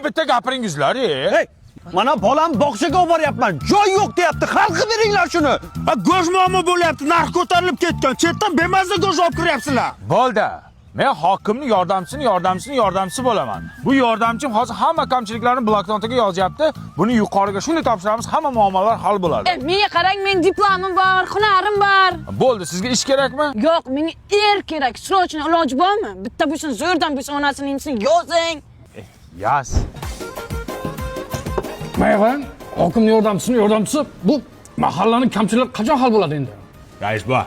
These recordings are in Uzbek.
bitta gapiringizlar. Hey, mana bolam bog'chaga olib boryapman. Joy yo'q deyapti. Xalqqa beringlar shuni. Go'sht muammo bo'lyapti. Narx ko'tarilib ketgan. Chetdan bemazza go'sht olib kiryapsizlar. Bo'ldi. Men hokimning yordamchisi bo'laman. Bu yordamchim hozir hamma kamchiliklarni bloknotiga yozyapti. Buni yuqoriga shunday topshiramiz, hamma muammolar hal bo'ladi. Menga qarang, men diplomim bor, hunarim bor. Bo'ldi, sizga ish kerakmi? Yo'q, menga kerak. Srochni iloji bormi? Bitta bo'lsin, zo'rdan bo'lsin, onasini imsin yozing. Yaz. Mayg'an, hokimning yordamchisi bu mahallaning kamchiliklari qachon hal bo'ladi endi? Rais bu.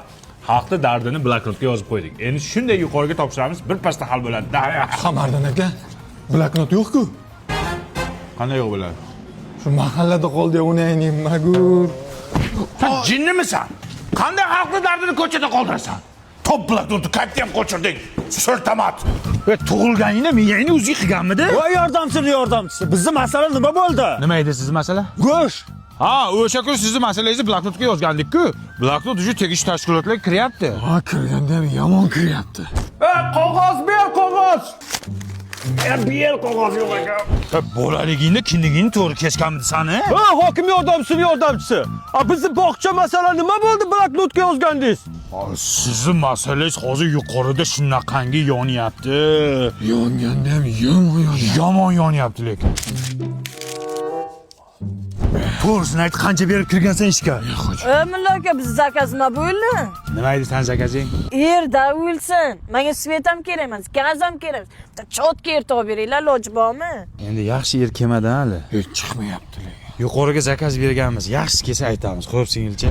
Xalqning dardini bloknotga yozib qo'ydik. Endi shunday yuqoriga topshiramiz, bir pasda hal bo'ladi. Qamardan aka, bloknot yo'q-ku. Qanday yo'q bo'ladi? Shu mahallada qoldi, uni aytaymi, magur. Sen jinnimisan? Qanday xalqning dardini ko'chada qoldirasan? Top bloknotni qayerda ham qo'chirding? So'rtamat. Tug'ilganingda miyangni o'zing qilganmidi? Voy yordamchisi. Bizning masala nima bo'ldi? Nima edi sizning masala? Go'sht. Ha, o'sha kun sizning masalangizni bloknotga yozgandik-ku. Bloknot uchun tegishli tashkilotlar kiryapti. Ha, kirganda ham yomon kiryapti. Qog'oz ber, qog'oz. Ber qog'oz yo'q ekan. Bolaligingda kindigingni to'g'ri kesganmisan, he? Ha, hokim yordamchisi. Bizning bog'cha masala nima bo'ldi bloknotga yozgandingiz? Sizning masalangiz hozir yuqorida shunaqangi yonyapti. Yonganda ham yomon Yomon lekin. To'g'risini ayt, qancha berib kirgansan ishga? Mulla aka, biz zakaz nima bo'ldi? Nima edi san zakazing? Yerda o'lsin. Menga svet ham kerak emas, gaz ham kerak. Bitta chotga yer topib beringlar, iloji bormi? Endi yaxshi yer kelmadi hali. Hech chiqmayapti lekin. Yuqoriga zakaz berganmiz. Yaxshisi kelsa aytamiz. Xo'p, singilcha.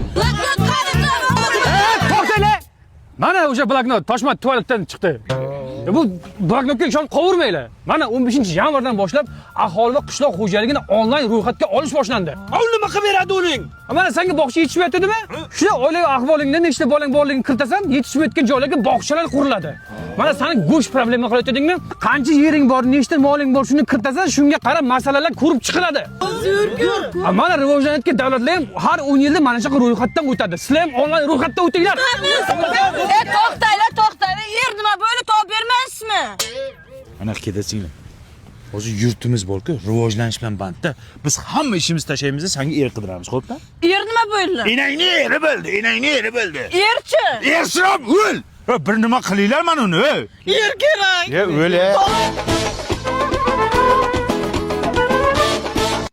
To'xtanglar. Mana o'sha bloknot Toshmat tualetdan chiqdi. Bu bloknotga ishonib qovurmanglar. Mana 15-yanvardan boshlab aholi va qishloq xo'jaligini onlayn ro'yxatga olish boshlandi. Nima qilib beradi uning? Mana senga bog'cha yetishmayaptimi? Shuna oilaviy ahvolingda nechta bolang borligini kiritasan, yetishmayotgan joylarga bog'chalar quriladi. Mana seni go'sht problema qilayotganingmi? Qancha yering bor, nechta moling bor, shuni kiritasan, shunga qarab masalalar ko'rib chiqiladi. Mana rivojlanayotgan davlatlar ham har 10 yilda mana shu ro'yxatdan o'tadi. Sizlar ham onlayn ro'yxatdan o'tinglar. To'xtanglar. Yer nima bo'ldi, topib bermaysizmi? Ana ketasinglar. Hozir yurtimiz bor-ku, rivojlanish bilan bandda. Biz hamma ishimizni tashlaymiz, senga er qidiramiz, xo'pmi? Yer nima bo'ldi? Enangni eri bo'ldi. Yerchi? Ersirab o'l. Bir nima qilinglar mana uni. Yer kerak. O'l.